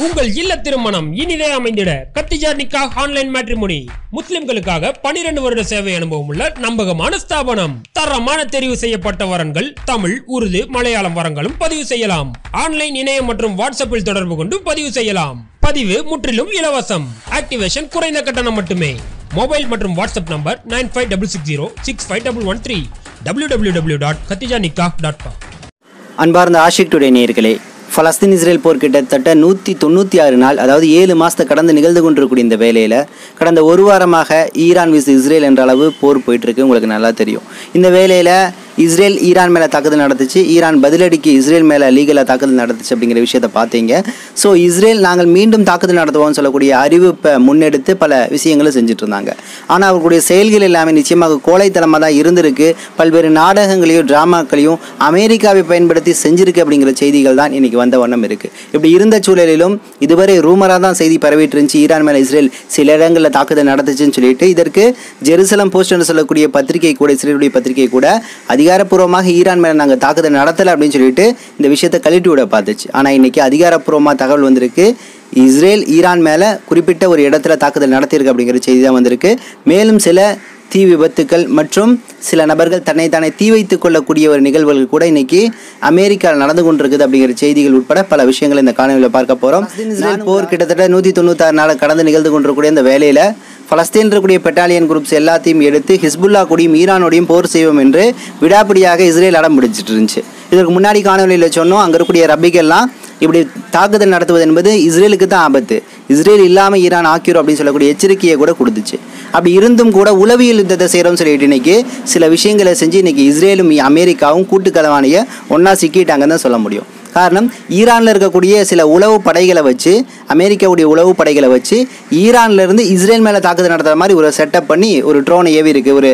உங்கள் இல்ல திருமணம் இனிதே அமைந்திட கத்திஜா நிக்காஹ் ஆன்லைன் மேட்ரிமோனி முஸ்லிம்களுக்காக 12 வருட சேவை அனுபவம் உள்ள நம்பகமான ஸ்தாபனம். தரமான தெரிவு செய்யப்பட்ட வரன்கள் தமிழ், உருது, மலையாளம் வரங்களும் பதிவு செய்யலாம். ஆன்லைன் இணையம் மற்றும் வாட்ஸ்அப்பில் தொடர்பு கொண்டு பதிவு செய்யலாம். பதிவு முற்றிலும் இலவசம். ஆக்டிவேஷன் குறைந்த கட்டணம் மட்டுமே. மொபைல் மற்றும் வாட்ஸ்அப் நம்பர் 9566065113 www.katijanikah.com. அன்பார்ந்த ஆஷிக் டுடே நேயர்களே, பலஸ்தீன் இஸ்ரேல் போர் கிட்டத்தட்ட 196 நாள், அதாவது 7 மாதத்தை கடந்து நிகழ்ந்து கொண்டிருக்கக்கூடிய இந்த வேலையில் கடந்த ஒரு வாரமாக ஈரான் விஸ் இஸ்ரேல் என்ற அளவு போர் போயிட்டுருக்கு. உங்களுக்கு நல்லா தெரியும். இந்த வேலையில் இஸ்ரேல் ஈரான் மேலே தாக்குதல் நடத்துச்சு, ஈரான் பதிலடிக்கு இஸ்ரேல் மேலே லீகலாக தாக்குதல் நடத்துச்சு அப்படிங்கிற விஷயத்தை பார்த்தீங்க. ஸோ இஸ்ரேல் நாங்கள் மீண்டும் தாக்குதல் நடத்துவோம்னு சொல்லக்கூடிய அறிவிப்பை முன்னெடுத்து பல விஷயங்களை செஞ்சுட்டு இருந்தாங்க. ஆனால் அவர்களுடைய செயல்கள் எல்லாமே நிச்சயமாக கோழைத்தனமாக தான் இருந்திருக்கு. பல்வேறு நாடகங்களையும் ட்ராமாக்களையும் அமெரிக்காவை பயன்படுத்தி செஞ்சிருக்கு அப்படிங்கிற செய்திகள் தான் இன்றைக்கி வந்த வண்ணம் இருக்குது. இப்படி இருந்த சூழலிலும் இதுவரை ரூமராக தான் செய்தி பரவிட்டு இருந்துச்சு. ஈரான் மேலே இஸ்ரேல் சில இடங்களில் தாக்குதல் நடத்துச்சுன்னு சொல்லிட்டு இதற்கு ஜெருசலம் போஸ்ட் என்று சொல்லக்கூடிய பத்திரிகை கூட, இஸ்ரேலுடைய பத்திரிகை கூட அதிகாரப்பூர்வமாக ஈரான் மேலே நாங்கள் தாக்குதல் நடத்தலை அப்படின்னு சொல்லிட்டு இந்த விஷயத்தை கழிட்டு விட பார்த்துச்சு. ஆனால் இன்றைக்கி அதிகாரப்பூர்வமாக தகவல் வந்திருக்கு. இஸ்ரேல் ஈரான் மேலே குறிப்பிட்ட ஒரு இடத்துல தாக்குதல் நடத்தியிருக்கு அப்படிங்கிற செய்தி தான் வந்திருக்கு. மேலும் சில தீ விபத்துக்கள் மற்றும் சில நபர்கள் தன்னைத்தானே தீ வைத்துக் கொள்ளக்கூடிய ஒரு நிகழ்வுகள் கூட இன்னைக்கு அமெரிக்காவில் நடந்து கொண்டிருக்குது அப்படிங்கிற செய்திகள் உட்பட பல விஷயங்கள் இந்த காணொலியில் பார்க்க போகிறோம். இஸ்ரேல் போர் கிட்டத்தட்ட 196 நாள் கடந்து நிகழ்ந்து கொண்டிருக்கக்கூடிய இந்த வேலையில் பலஸ்தீன் இருக்கக்கூடிய பெட்டாலியன் குரூப்ஸ் எல்லாத்தையும் எடுத்து ஹிஸ்புல்லா கூடயும் ஈரானோடையும் போர் செய்வோம் என்று விடாப்பிடியாக இஸ்ரேல் அடம் பிடிச்சிட்டு இருந்துச்சு. இதற்கு முன்னாடி காணொலியில் சொன்னோம், அங்கே இருக்கக்கூடிய ரபிகெல்லாம் இப்படி தாக்குதல் நடத்துவது என்பது இஸ்ரேலுக்கு தான் ஆபத்து, இஸ்ரேல் இல்லாமல் ஈரான் ஆக்கிரும் அப்படின்னு சொல்லக்கூடிய எச்சரிக்கையை கூட கொடுத்துச்சு. அப்படி இருந்தும் கூட உளவியல் யுத்தத்தை செய்கிறோம்னு சொல்லிட்டு இன்னைக்கு சில விஷயங்களை செஞ்சு இன்னைக்கு இஸ்ரேலும் அமெரிக்காவும் கூட்டுக்கலவாணியை ஒன்றா சிக்கிட்டாங்கன்னு தான் சொல்ல முடியும். காரணம், ஈரானில் இருக்கக்கூடிய சில உளவு படைகளை வச்சு, அமெரிக்காவுடைய உளவு படைகளை வச்சு ஈரான்லேருந்து இஸ்ரேல் மேலே தாக்குதல் நடத்துகிற மாதிரி ஒரு செட்டப் பண்ணி ஒரு ட்ரோனை ஏவி இருக்குது, ஒரு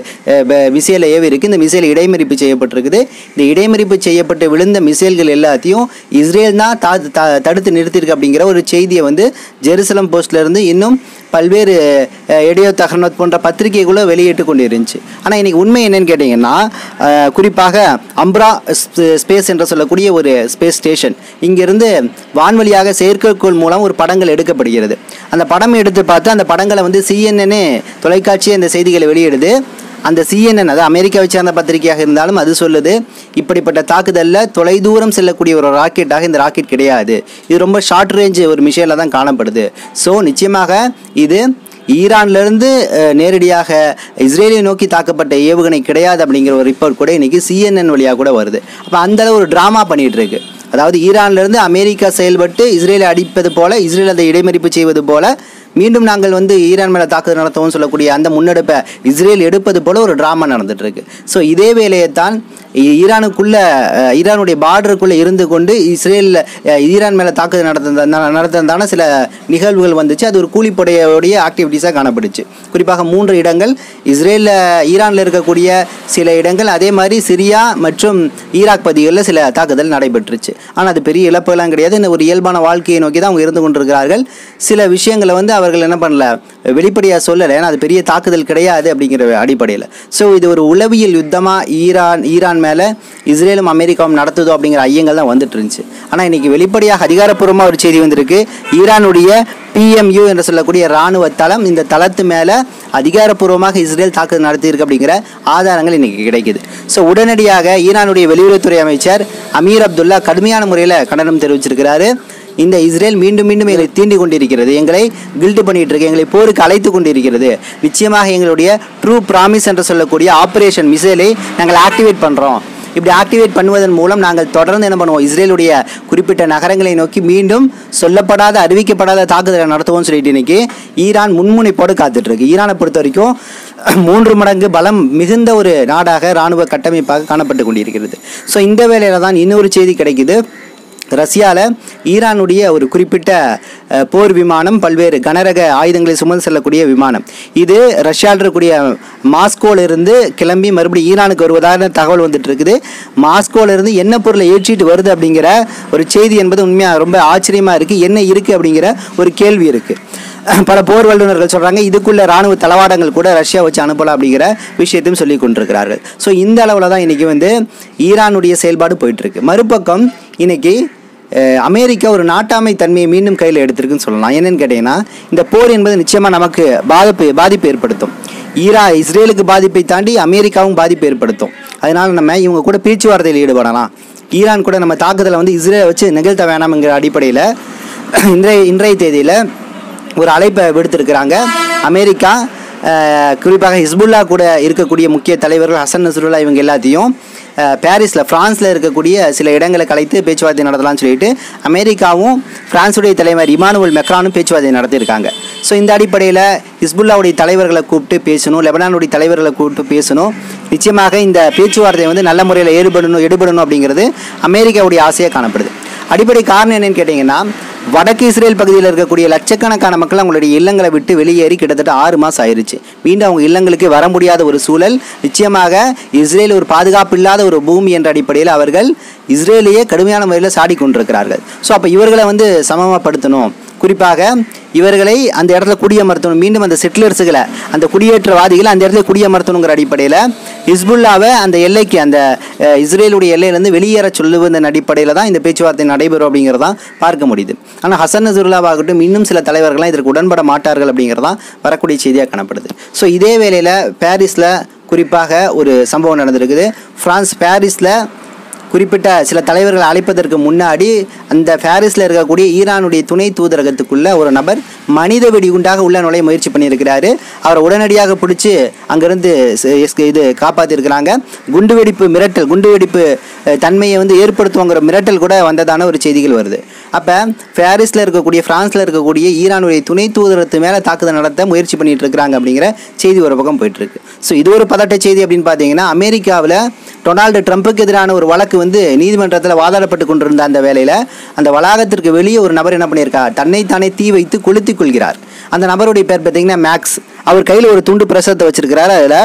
மிசைலை ஏவி இருக்குது. இந்த மிசைல் இடைமறிப்பு செய்யப்பட்டிருக்குது. இந்த இடைமறிப்பு செய்யப்பட்டு விழுந்த மிசைல்கள் எல்லாத்தையும் இஸ்ரேல் தான் தடுத்து நிறுத்தியிருக்கு அப்படிங்கிற ஒரு செய்தியை வந்து ஜெருசலம் போஸ்ட்லேருந்து இன்னும் பல்வேறு எடியோ தகர்னத் போன்ற பத்திரிகைகளும் வெளியிட்டு கொண்டு இருந்துச்சு. ஆனால் இன்றைக்கி உண்மை என்னன்னு கேட்டிங்கன்னா, குறிப்பாக அம்ப்ரா ஸ்பேஸ் என்று சொல்லக்கூடிய ஒரு ஸ்பேஸ் ஸ்டேஷன், இங்கேருந்து வான்வழியாக செயற்கைக்கோள் மூலம் ஒரு படங்கள் எடுக்கப்படுகிறது. அந்த படம் எடுத்து பார்த்து அந்த படங்களை வந்து CNN தொலைக்காட்சியை இந்த செய்திகளை வெளியிடுது. அந்த CNN, அது அமெரிக்காவை சேர்ந்த பத்திரிகையாக இருந்தாலும் அது சொல்லுது, இப்படிப்பட்ட தாக்குதலில் தொலைதூரம் செல்லக்கூடிய ஒரு ராக்கெட்டாக இந்த ராக்கெட் கிடையாது, இது ரொம்ப ஷார்ட் ரேஞ்ச் ஒரு மிசைலாக தான் காணப்படுது. ஸோ நிச்சயமாக இது ஈரான்லேருந்து நேரடியாக இஸ்ரேலை நோக்கி தாக்கப்பட்ட ஏவுகணை கிடையாது அப்படிங்கிற ஒரு ரிப்போர்ட் கூட இன்றைக்கி CNN வழியாக கூட வருது. அப்போ அந்தளவு ஒரு ட்ராமா பண்ணிகிட்டு இருக்கு. அதாவது ஈரான்லேருந்து அமெரிக்கா செயல்பட்டு இஸ்ரேலை அடிப்பது போல, இஸ்ரேல் அதை இடைமறிப்பு செய்வது போல, மீண்டும் நாங்கள் வந்து ஈரான் மேலே தாக்குதல் நடத்தவும் சொல்லக்கூடிய அந்த முன்னெடுப்பை இஸ்ரேல் எடுப்பது போல ஒரு ட்ராமா நடந்துட்டு இருக்கு. ஸோ இதே வேலையைத்தான் ஈரானுடைய பார்டருக்குள்ளே இருந்து கொண்டு ஈரான் மேலே தாக்குதல் நடத்துறதான சில நிகழ்வுகள் வந்துச்சு. அது ஒரு கூலிப்படையோடைய ஆக்டிவிட்டீஸாக காணப்பட்டுச்சு. குறிப்பாக 3 இடங்கள் ஈரானில் இருக்கக்கூடிய சில இடங்கள், அதே மாதிரி சிரியா மற்றும் ஈராக் பகுதிகளில் சில தாக்குதல் நடைபெற்றுச்சு. ஆனால் அது பெரிய இழப்புகள்லாம் கிடையாது. இந்த ஒரு இயல்பான வாழ்க்கையை நோக்கி தான் அவங்க இருந்து கொண்டிருக்கிறார்கள். சில விஷயங்களை வந்து அவர்கள் என்ன பண்ணல, வெளிப்படையாக சொல்லலை, ஏன்னா அது பெரிய தாக்குதல் கிடையாது அப்படிங்கிற அடிப்படையில். ஸோ இது ஒரு உளவியல் யுத்தமாக ஈரான் மேலே இஸ்ரேலும் அமெரிக்காவும் நடத்துதோ அப்படிங்கிற ஐயங்கள் தான் வந்துட்டு இருந்துச்சு. ஆனால் இன்றைக்கி வெளிப்படையாக அதிகாரப்பூர்வமாக ஒரு செய்தி வந்திருக்கு. ஈரானுடைய PMU என்று சொல்லக்கூடிய இராணுவ தளம், இந்த தளத்து மேலே அதிகாரப்பூர்வமாக இஸ்ரேல் தாக்குதல் நடத்தியிருக்கு அப்படிங்கிற ஆதாரங்கள் இன்றைக்கி கிடைக்குது. ஸோ உடனடியாக ஈரானுடைய வெளியுறவுத்துறை அமைச்சர் அமீர் அப்துல்லா கடுமையான முறையில் கண்டனம் தெரிவிச்சிருக்கிறாரு. இந்த இஸ்ரேல் மீண்டும் மீண்டும் எங்களை தீண்டி கொண்டிருக்கிறது, எங்களை கில்ட் பண்ணிட்டு இருக்கு, எங்களை போருக்கு அழைத்து கொண்டிருக்கிறது. நிச்சயமாக எங்களுடைய ட்ரூ ப்ராமிஸ் என்று சொல்லக்கூடிய ஆப்ரேஷன் மிசைலை நாங்கள் ஆக்டிவேட் பண்ணுறோம். இப்படி ஆக்டிவேட் பண்ணுவதன் மூலம் நாங்கள் தொடர்ந்து என்ன பண்ணுவோம், இஸ்ரேலுடைய குறிப்பிட்ட நகரங்களை நோக்கி மீண்டும் சொல்லப்படாத, அறிவிக்கப்படாத தாக்குதலை நடத்துவோம்னு சொல்லிட்டு இன்னைக்கு ஈரான் முன்முனைப்போடு காத்துட்ருக்கு. ஈரானை பொறுத்த வரைக்கும் 3 மடங்கு பலம் மிகுந்த ஒரு நாடாக இராணுவ கட்டமைப்பாக காணப்பட்டு கொண்டிருக்கிறது. ஸோ இந்த வேளையில் தான் இன்னொரு செய்தி கிடைக்குது. ரஷ்யாவில் ஈரானுடைய ஒரு குறிப்பிட்ட போர் விமானம், பல்வேறு கனரக ஆயுதங்களை சுமந்து செல்லக்கூடிய விமானம், இது ரஷ்யாவில் இருக்கக்கூடிய மாஸ்கோவிலிருந்து கிளம்பி மறுபடியும் ஈரானுக்கு வருவதாக தகவல் வந்துட்டு இருக்குது. மாஸ்கோவிலிருந்து என்ன பொருளை ஏற்றிட்டு வருது அப்படிங்கிற ஒரு செய்தி என்பது உண்மையாக ரொம்ப ஆச்சரியமாக இருக்குது. என்ன இருக்குது அப்படிங்கிற ஒரு கேள்வி இருக்குது. பல போர் வல்லுநர்கள் சொல்கிறாங்க, இதுக்குள்ள இராணுவ தளவாடங்கள் கூட ரஷ்யா வச்சு அனுப்பலாம் அப்படிங்கிற விஷயத்தையும் சொல்லி கொண்டிருக்கிறார்கள். ஸோ இந்த அளவில் தான் இன்றைக்கி வந்து ஈரானுடைய செயல்பாடு போயிட்டுருக்கு. மறுபக்கம் இன்றைக்கி அமெரிக்கா ஒரு நாட்டாமை தன்மையை மீண்டும் கையில் எடுத்திருக்குன்னு சொல்லலாம். என்னன்னு கேட்டிங்கன்னா, இந்த போர் என்பது நிச்சயமாக நமக்கு பாதிப்பு ஏற்படுத்தும். இஸ்ரேலுக்கு பாதிப்பை தாண்டி அமெரிக்காவும் பாதிப்பு ஏற்படுத்தும். அதனால் நம்ம இவங்க கூட பேச்சுவார்த்தையில் ஈடுபடலாம். ஈரான் கூட நம்ம தாக்குதலை வந்து இஸ்ரேலை வச்சு நிகழ்த்த வேணாம்ங்கிற அடிப்படையில் இன்றைய தேதியில் ஒரு அழைப்பை விடுத்திருக்கிறாங்க. அமெரிக்கா குறிப்பாக ஹிஸ்புல்லா கூட இருக்கக்கூடிய முக்கிய தலைவர்கள் ஹசன் நஸ்ருல்லா இவங்க எல்லாத்தையும் பாரிஸில் ஃப்ரான்ஸில் இருக்கக்கூடிய சில இடங்களை கலைத்து பேச்சுவார்த்தை நடத்தலாம்னு சொல்லிட்டு அமெரிக்காவும் ஃப்ரான்ஸுடைய தலைவர் இமானுவேல் மெக்ரானும் பேச்சுவார்த்தை நடத்தியிருக்காங்க. ஸோ இந்த அடிப்படையில் ஹிஸ்புல்லாவுடைய தலைவர்களை கூப்பிட்டு பேசணும், லெபனானுடைய தலைவர்களை கூப்பிட்டு பேசணும். நிச்சயமாக இந்த பேச்சுவார்த்தை வந்து நல்ல முறையில் எடுபடணும் அப்படிங்கிறது அமெரிக்காவுடைய ஆசையாக காணப்படுது. அடிப்படை காரணம் என்னன்னு கேட்டிங்கன்னா, வடக்கு இஸ்ரேல் பகுதியில் இருக்கக்கூடிய லட்சக்கணக்கான மக்கள் அவங்களுடைய இல்லங்களை விட்டு வெளியேறி கிட்டத்தட்ட 6 மாதம் ஆயிடுச்சு. மீண்டும் அவங்க இல்லங்களுக்கு வர முடியாத ஒரு சூழல். நிச்சயமாக இஸ்ரேல் ஒரு பாதுகாப்பு இல்லாத ஒரு பூமி என்ற அடிப்படையில் அவர்கள் இஸ்ரேலையே கடுமையான முறையில் சாடி கொண்டிருக்கிறார்கள். ஸோ அப்போ இவர்களை வந்து சமமாகப்படுத்தணும், குறிப்பாக இவர்களை அந்த இடத்துல குடியமர்த்தணும், மீண்டும் அந்த செட்டிலர்ஸுகளை அந்த குடியேற்றவாதிகளை அந்த இடத்துல குடியமர்த்தணுங்கிற அடிப்படையில் ஹிஸ்புல்லாவை அந்த எல்லைக்கு அந்த இஸ்ரேலுடைய எல்லையிலேருந்து வெளியேற சொல்லுவதன் அடிப்படையில் தான் இந்த பேச்சுவார்த்தை நடைபெறும் அப்படிங்கிறதான் பார்க்க முடியுது. ஆனால் ஹசன் நஸ்ருல்லாவாகட்டும் இன்னும் சில தலைவர்கள்லாம் இதற்கு உடன்பட மாட்டார்கள் அப்படிங்கிறதான் வரக்கூடிய செய்தியாக காணப்படுது. ஸோ இதே வேளையில் பாரிஸில் குறிப்பாக ஒரு சம்பவம் நடந்திருக்குது. பாரிஸில் குறிப்பிட்ட சில தலைவர்களை அழைப்பதற்கு முன்னாடி அந்த பாரிஸில் இருக்கக்கூடிய ஈரானுடைய துணை தூதரகத்துக்குள்ள ஒரு நபர் மனித வெடிகுண்டாக உள்ள நுழைய முயற்சி பண்ணியிருக்கிறாரு. அவரை உடனடியாக பிடிச்சி அங்கேருந்து காப்பாற்றிருக்கிறாங்க. குண்டுவெடிப்பு தன்மையை வந்து ஏற்படுத்துவோங்கிற மிரட்டல் கூட வந்ததான ஒரு செய்திகள் வருது. அப்போ பாரிஸில் இருக்கக்கூடிய ஃப்ரான்ஸில் இருக்கக்கூடிய ஈரானுடைய துணை தூதரத்து மேலே தாக்குதல் நடத்த முயற்சி பண்ணிட்டு இருக்கிறாங்க அப்படிங்கிற செய்தி ஒரு பக்கம் போயிட்டுருக்கு. ஸோ இது ஒரு பதட்ட செய்தி அப்படின்னு பார்த்தீங்கன்னா, அமெரிக்காவில் டொனால்டு ட்ரம்ப்புக்கு எதிரான ஒரு வழக்கு வந்து நீதிமன்றத்தில் வாதாடப்பட்டு கொண்டிருந்த அந்த வேளையில் அந்த வளாகத்திற்கு வெளியே ஒரு நபர் என்ன பண்ணியிருக்கார், தன்னைத்தானே தீ வைத்து கொளுத்தி கொள்கிறார். அந்த நபருடைய பேர் பார்த்தீங்கன்னா மேக்ஸ். அவர் கையில் ஒரு துண்டு பிரசுரத்தை வச்சிருக்கிறார். அதில்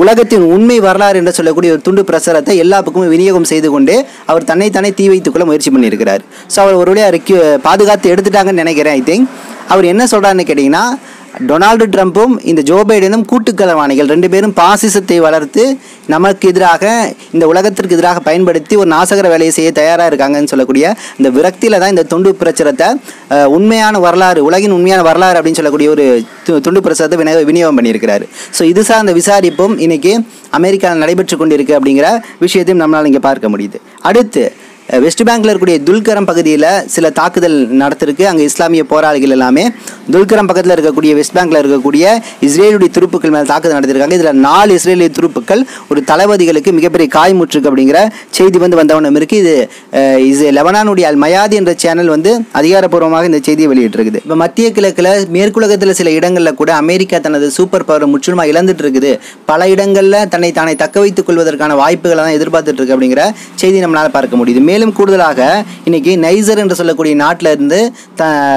உலகத்தின் உண்மை வரலாறு என்று சொல்லக்கூடிய ஒரு துண்டு பிரசுரத்தை எல்லா பக்கமும் விநியோகம் செய்து கொண்டு அவர் தன்னைத்தானே தீ வைத்துக்கொள்ள முயற்சி பண்ணியிருக்கிறார். ஸோ அவர் ஒரு வழியாக பாதுகாத்து எடுத்துட்டாங்கன்னு நினைக்கிறேன். ஐ திங்க் அவர் என்ன சொல்கிறாருன்னு கேட்டிங்கன்னா, டொனால்டு ட்ரம்ப்பும் இந்த ஜோ பைடனும் கூட்டுக்களவாணிகள், 2 பேரும் பாசிசத்தை வளர்த்து நமக்கு எதிராக இந்த உலகத்திற்கு எதிராக பயன்படுத்தி ஒரு நாசகர வேலையை செய்ய தயாராக இருக்காங்கன்னு சொல்லக்கூடிய இந்த விரக்தியில் தான் இந்த துண்டு பிரச்சுரத்தை உண்மையான வரலாறு, உலகின் உண்மையான வரலாறு அப்படின்னு சொல்லக்கூடிய ஒரு துண்டு பிரசுரத்தை விநியோகம் பண்ணியிருக்கிறாரு. ஸோ இது சார்ந்த விசாரிப்பும் இன்னைக்கு அமெரிக்காவில் நடைபெற்று கொண்டிருக்கு அப்படிங்கிற விஷயத்தையும் நம்மளால் இங்கே பார்க்க முடியுது. அடுத்து வெஸ்ட் பேங்கில் இருக்கக்கூடிய துல்கரம் பகுதியில் சில தாக்குதல் நடத்திருக்கு. அங்கே இஸ்லாமிய போராளிகள் எல்லாமே துல்கரம் பக்கத்தில் இருக்கக்கூடிய வெஸ்ட் பேங்கில் இருக்கக்கூடிய இஸ்ரேலுடைய துருப்புக்கள் மேலே தாக்குதல் நடத்திருக்காங்க. இதில் 4 இஸ்ரேலிய துருப்புக்கள் ஒரு தளபதிகளுக்கு மிகப்பெரிய காயமுற்றுக்கு அப்படிங்கிற செய்தி வந்து வந்தவண்ணம் இருக்குது. இது லெபனானுடைய அல் மயாதி என்ற சேனல் வந்து அதிகாரப்பூர்வமாக இந்த செய்தியை வெளியிட்டிருக்குது. இப்போ மத்திய கிழக்கில் மேற்குலகத்தில் சில இடங்களில் கூட அமெரிக்கா தனது சூப்பர் பவரை முற்றிலுமாக இழந்துட்டு இருக்குது. பல இடங்களில் தன்னை தானே தக்க வைத்துக் கொள்வதற்கான வாய்ப்புகளை தான் எதிர்பார்த்துட்டு இருக்கு அப்படிங்கிற செய்தி நம்மளால் பார்க்க முடியுது. மேலும் கூடுதலாக இன்னைக்கு நைஜர் என்று சொல்லக்கூடிய நாட்டில் இருந்து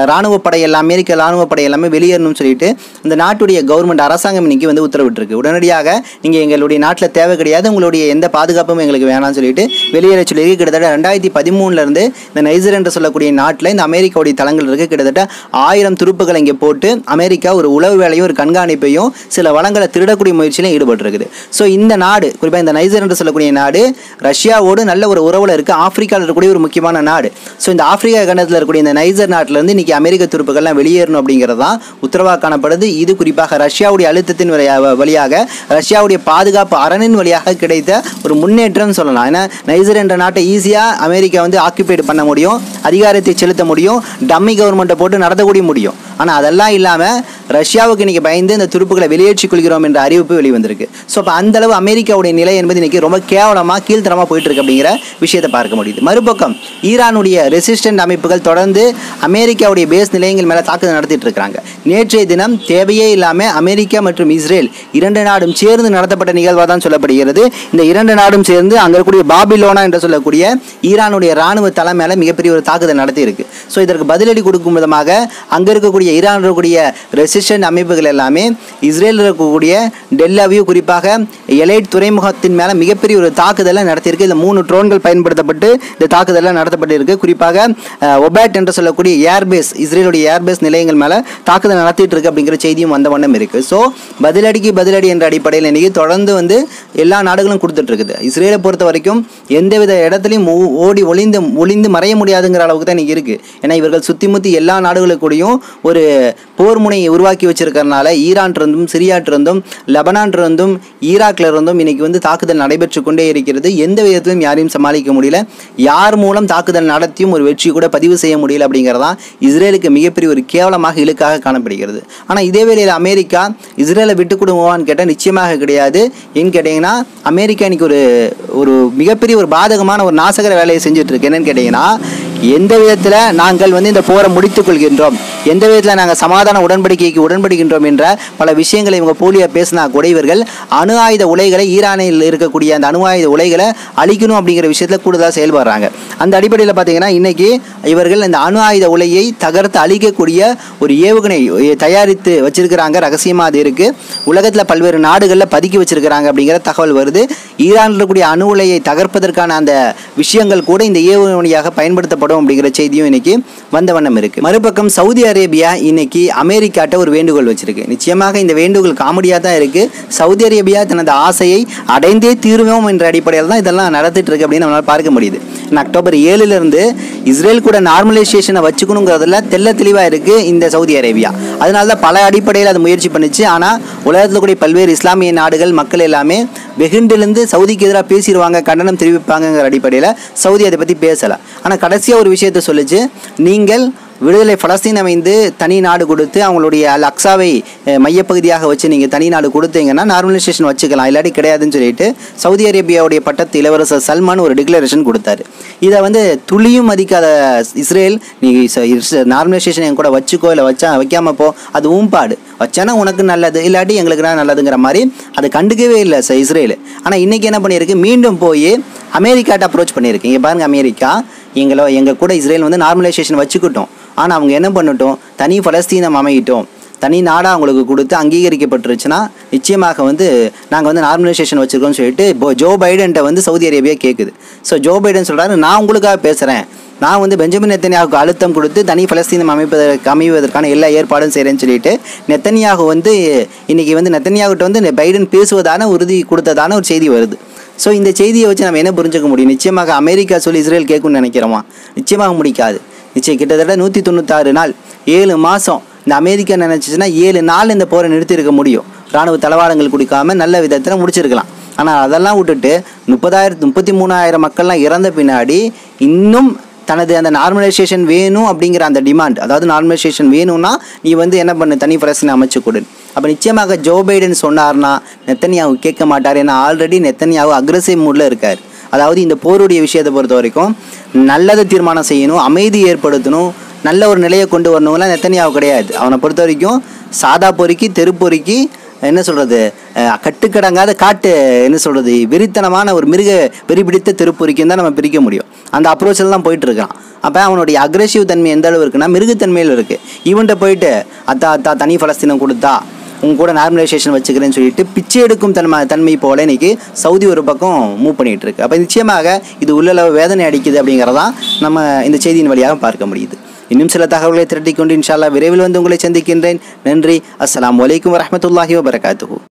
ராணுவ படை எல்லாம், அமெரிக்க ராணுவ படை எல்லாமே வெளியேறணும்னு சொல்லிட்டு இந்த நாட்டுடைய கவர்மெண்ட் அரசாங்கம் இன்னைக்கு வந்து உத்தரவிட்டிருக்கு. உடனடியாக நீங்கள் எங்களுடைய நாட்டில் தேவை கிடையாது, உங்களுடைய எந்த பாதுகாப்பும் எங்களுக்கு வேணாம்னு சொல்லிட்டு வெளியேற சொல்லி கிட்டத்தட்ட 2013 இந்த நைஜர் என்று சொல்லக்கூடிய நாட்டில் இந்த அமெரிக்காவுடைய தளங்கள் இருக்கு. கிட்டத்தட்ட 1000 துருப்புகளை இங்கே போட்டு அமெரிக்கா ஒரு உளவு வேலையும் ஒரு கண்காணிப்பையும் சில வளங்களை திருடக்கூடிய முயற்சியிலும் ஈடுபட்டிருக்குது. ஸோ இந்த நாடு, குறிப்பாக இந்த நைஜர் என்று சொல்லக்கூடிய நாடு ரஷ்யாவோடு நல்ல ஒரு உறவில் இருக்குது. ஆப்பிரிக்காவில் இருக்கக்கூடிய ஒரு முக்கியமான நாடு. ஸோ இந்த ஆப்பிரிக்கா கண்டத்தில் இருக்கக்கூடிய இந்த நைஜர் நாட்டிலிருந்து இன்னைக்கு அமெரிக்க துருப்புகள்லாம் வெளியேறணும் அப்படிங்கிறது தான் உத்தரவாக காணப்படுது. இது குறிப்பாக ரஷ்யாவுடைய அழுத்தத்தின் வழியாக, ரஷ்யாவுடைய பாதுகாப்பு அரணின் வழியாக கிடைத்த ஒரு முன்னேற்றம் சொல்லலாம். ஏன்னா நைஜர் என்ற நாட்டை ஈஸியாக அமெரிக்கா வந்து ஆக்குபைடு பண்ண முடியும், அதிகாரத்தை செலுத்த முடியும், டம்மி கவர்மெண்ட்டை போட்டு நடத்தக்கூடிய முடியும். ஆனால் அதெல்லாம் இல்லாமல் ரஷ்யாவுக்கு இன்னைக்கு பயந்து இந்த துருப்புகளை வெளியேற்றிக் கொள்கிறோம் என்ற அறிவிப்பு வெளிவந்திருக்கு. ஸோ அப்போ அந்த அளவு அமெரிக்காவுடைய நிலை என்பது இன்னைக்கு ரொம்ப கேவலமாக கீழ்த்தரமாக போயிட்டு இருக்கு அப்படிங்கிற விஷயத்தை பார்க்க முடியுது. மறுபக்கம் ஈரானுடைய ரெசிஸ்டன்ட் அமைப்புகள் தொடர்ந்து அமெரிக்காவுடைய பேஸ் நிலையங்கள் மேலே தாக்குதல் நடத்திட்டு இருக்காங்க. நேற்றைய தினம் தேவையே இல்லாமல் அமெரிக்கா மற்றும் இஸ்ரேல் 2 நாடும் சேர்ந்து நடத்தப்பட்ட நிகழ்வாக தான் சொல்லப்படுகிறது. இந்த 2 நாடும் சேர்ந்து அங்கே இருக்கக்கூடிய பாபிலோனா என்று சொல்லக்கூடிய ஈரானுடைய ராணுவ தளம் மேலே மிகப்பெரிய ஒரு தாக்குதல் நடத்தி இருக்கு. ஸோ இதற்கு பதிலடி கொடுக்கும் விதமாக அங்கே இருக்கக்கூடிய இருக்கக்கூடிய ஈரான் இருக்கக்கூடிய ரெசிஸ்டன்ட் அமைப்புகள் எல்லாமே இஸ்ரேலில் இருக்கக்கூடிய டெல்லாவையும் குறிப்பாக எலைட் துறைமுகத்தின் மேலே மிகப்பெரிய ஒரு தாக்குதலை நடத்தியிருக்கு. இந்த 3 ட்ரோன்கள் பயன்படுத்தப்பட்டு இந்த தாக்குதலாம் நடத்தப்பட்டிருக்கு. குறிப்பாக ஒபேட் என்று சொல்லக்கூடிய ஏர்பேஸ், இஸ்ரேலுடைய ஏர்பேஸ் நிலையங்கள் மேலே தாக்குதல் நடத்திட்டு இருக்கு அப்படிங்கிற செய்தியும் வந்த வண்ணம் இருக்குது. ஸோ பதிலடி என்ற அடிப்படையில் இன்றைக்கி தொடர்ந்து வந்து எல்லா நாடுகளும் கொடுத்துட்டு இருக்குது. இஸ்ரேலை பொறுத்த வரைக்கும் எந்தவித இடத்துலையும் ஒளிந்து மறைய முடியாதுங்கிற அளவுக்கு தான் இன்றைக்கி இருக்குது. ஏன்னா இவர்கள் சுற்றி முற்றி எல்லா நாடுகளுக்கூடையும் ஒரு போர் முனையை உருவாக்கி வச்சிருக்கிறதுனால ஈரான்ட்டிருந்தும் சிரியாட்டிருந்தும் லெபனான்ட்டிருந்தும் ஈராக்லேருந்தும் இன்றைக்கி வந்து தாக்குதல் நடைபெற்று கொண்டே இருக்கிறது. எந்த விதத்திலும் யாரையும் சமாளிக்க முடியல, யார் மூலம் தாக்குதல் நடத்தியும் ஒரு வெற்றி கூட பதிவு செய்ய முடியல அப்படிங்கிறதான் இஸ்ரேலுக்கு மிகப்பெரிய ஒரு கேவலமாக இழுக்காக காணப்படுகிறது. ஆனால் இதே வேளையில் அமெரிக்கா இஸ்ரேலை விட்டு கொடுவான்னு கேட்டால் நிச்சயமாக கிடையாது. ஏன்னு கேட்டிங்கன்னா அமெரிக்கா இன்னைக்கு ஒரு மிகப்பெரிய ஒரு பாதகமான ஒரு நாசகர வேலையை செஞ்சுட்டு இருக்கு. என்னன்னு கேட்டிங்கன்னா எந்த விதத்தில் நாங்கள் வந்து இந்த போரை முடித்துக் கொள்கின்றோம், எந்த விதத்தில் நாங்கள் சமாதான உடன்படிக்கைக்கு உடன்படுகின்றோம் என்ற பல விஷயங்களை இவங்க போலியாக பேசினா கூட இவர்கள் அணு ஆயுத உலைகளை, ஈரானில் இருக்கக்கூடிய அந்த அணு ஆயுத உலைகளை அழிக்கணும் அப்படிங்கிற விஷயத்தில் கூடுதலாக செயல்படுறாங்க. அந்த அடிப்படையில் பார்த்தீங்கன்னா இன்றைக்கி இவர்கள் இந்த அணு ஆயுத உலையை தகர்த்து அழிக்கக்கூடிய ஒரு ஏவுகணை தயாரித்து வச்சிருக்கிறாங்க. ரகசியமாக அது இருக்குது. உலகத்தில் பல்வேறு நாடுகளில் பதுக்கி வச்சிருக்கிறாங்க அப்படிங்கிற தகவல் வருது. ஈரானில் இருக்கக்கூடிய அணு உலையை தகர்ப்பதற்கான அந்த விஷயங்கள் கூட இந்த ஏவுகணையாக பயன்படுத்தப்படும் அப்படிங்கிற செய்தியும் இன்னைக்கு வந்த வண்ணம் இருக்கு. மறுபக்கம் சவுதி அரேபியா இன்னைக்கு அமெரிக்காட்ட ஒரு வேண்டுகோள் வச்சிருக்கு. நிச்சயமாக இந்த வேண்டுகோள் காமெடியாக தான் இருக்கு. சவுதி அரேபியா தனது ஆசையை அடைந்தே தீர்வோம் என்ற அடிப்படையில் தான் இதெல்லாம் நடத்திட்டு இருக்கு அப்படின்னு நம்மளால் பார்க்க முடியுது. அக்டோபர் 7 இஸ்ரேல் கூட நார்மலைசேஷனை வச்சுக்கணுங்கிறதுல தெல்ல தெளிவாக இருக்கு இந்த சவுதி அரேபியா. அதனால தான் பல அடிப்படையில் அது முயற்சி பண்ணிச்சு. ஆனால் உலகத்தில் கூட பல்வேறு இஸ்லாமிய நாடுகள் மக்கள் எல்லாமே வெகுண்டிலிருந்து சவுதிக்கு எதிராக பேசிடுவாங்க, கண்டனம் தெரிவிப்பாங்கிற அடிப்படையில் சவுதி அதை பற்றி பேசலை. ஆனால் கடைசியாக ஒரு விஷயத்தை சொல்லிச்சு, நீங்கள் விடுதலை பலஸ்தீன் அமைந்து தனி நாடு கொடுத்து அவங்களுடைய அல் அக்ஸாவை மையப்பகுதியாக வச்சு நீங்கள் தனி நாடு கொடுத்தீங்கன்னா நார்மலைசேஷன் வச்சுக்கலாம், இல்லாட்டி கிடையாதுன்னு சொல்லிட்டு சவுதி அரேபியாவுடைய பட்டத்து இளவரசர் சல்மான் ஒரு டிக்ளரேஷன் கொடுத்தாரு. இதை வந்து துளியும் மதிக்காத இஸ்ரேல், நீ நார்மலைசேஷன் என் கூட வச்சுக்கோ, இல்லை வைக்காம போ, அது ஊம்பாடு, வச்சானா உனக்கு நல்லது, இல்லாட்டி எங்களுக்கு தான் நல்லதுங்கிற மாதிரி அதை கண்டுக்கவே இல்லை இஸ்ரேல். ஆனால் இன்றைக்கி என்ன பண்ணியிருக்கு, மீண்டும் போய் அமெரிக்காட்ட அப்ரோச் பண்ணியிருக்கு. இங்கே பாருங்கள், அமெரிக்கா எங்கள் கூட இஸ்ரேல் வந்து நார்மலைசேஷன் வச்சுக்கிட்டோம், ஆனால் அவங்க என்ன பண்ணட்டும், தனி பலஸ்தீனம் அமையிட்டோம், தனி நாடாக அவங்களுக்கு கொடுத்து அங்கீகரிக்கப்பட்டுருச்சுன்னா நிச்சயமாக வந்து நாங்கள் வந்து நார்மலைசேஷன் வச்சுருக்கோம்னு சொல்லிட்டு ஜோ பைடன்ட்ட வந்து சவுதி அரேபியா கேட்குது. ஸோ ஜோ பைடன் சொல்கிறாரு, நான் உங்களுக்காக பேசுகிறேன், நான் வந்து பெஞ்சமின் நெத்தன்யாவுக்கு அழுத்தம் கொடுத்து தனி பலஸ்தீனம் அமைவதற்கான எல்லா ஏற்பாடும் செய்கிறேன்னு சொல்லிட்டு நெத்தன்யாகு வந்து இன்றைக்கி வந்து நெத்தன்யாகிட்ட வந்து பைடன் பேசுவதான உறுதி கொடுத்ததான ஒரு செய்தி வருது. ஸோ இந்த செய்தியை வச்சு நம்ம என்ன புரிஞ்சுக்க முடியும், நிச்சயமாக அமெரிக்கா சொல்லி இஸ்ரேல் கேட்கும்னு நினைக்கிறோமா? நிச்சயமாக முடிக்காது. நிச்சயம் கிட்டத்தட்ட 196 நாள் 7 மாதம் இந்த அமெரிக்கா நினச்சிச்சுன்னா 7 நாள் இந்த போரை நிறுத்தியிருக்க முடியும். இராணுவ தளவாடங்கள் கொடுக்காம நல்ல விதத்தில் முடிச்சிருக்கலாம். ஆனால் அதெல்லாம் விட்டுட்டு 33,000 மக்கள்லாம் இறந்த பின்னாடி இன்னும் தனது அந்த நார்மலைசேஷன் வேணும் அப்படிங்கிற அந்த டிமாண்ட், அதாவது நார்மலைசேஷன் வேணும்னா நீ வந்து என்ன பண்ணு, தனி பலஸ்தீனை அமைச்சு கொடு. அப்போ நிச்சயமாக ஜோ பைடன் சொன்னார்னா நெத்தன்யாகு கேட்க மாட்டார். ஏன்னா ஆல்ரெடி நெத்தன்யாகு அக்ரெசிவ் மூடில் இருக்கார். அதாவது இந்த போருடைய விஷயத்தை பொறுத்த வரைக்கும் நல்லதை தீர்மானம் செய்யணும், அமைதி ஏற்படுத்தணும், நல்ல ஒரு நிலையை கொண்டு வரணும்லாம் நெத்தன்யாகு கிடையாது. அவனை பொறுத்த வரைக்கும் சாதா பொறுக்கி தெருப்பொறுக்கி என்ன சொல்கிறது, கட்டுக்கடங்காத காட்டு என்ன சொல்கிறது, வெறித்தனமான ஒரு மிருக வெறி பிடித்த தெருப்பொறிக்கும் தான் நம்ம பிரிக்க முடியும். அந்த அப்ரோச்சில் தான் போயிட்டுருக்கான். அப்போ அவனுடைய அக்ரெசிவ் தன்மை எந்த அளவு இருக்குன்னா மிருகத்தன்மையில் இருக்குது. இவன்கிட்ட போயிட்டு அத்தா தனி பலஸ்தீனம் கொடுத்தா உங்க கூட நார்மலைசேஷன் வச்சுக்கிறேன்னு சொல்லிட்டு பிச்சை எடுக்கும் தன்மை போல இன்னைக்கு சவுதி ஒரு பக்கம் மூவ் பண்ணிகிட்டு இருக்கு. அப்போ நிச்சயமாக இது உள்ளளவு வேதனை அடிக்குது அப்படிங்கிறதான் நம்ம இந்த செய்தியின் வழியாக பார்க்க முடியுது. இன்னும் சில தகவல்களை திரட்டிக்கொண்டு இன்ஷா அல்லாஹ் விரைவில் வந்து உங்களை சந்திக்கின்றேன். நன்றி. அஸ்ஸலாமு அலைக்கும் வரஹ்மத்துல்லாஹி வபரகாத்துஹு.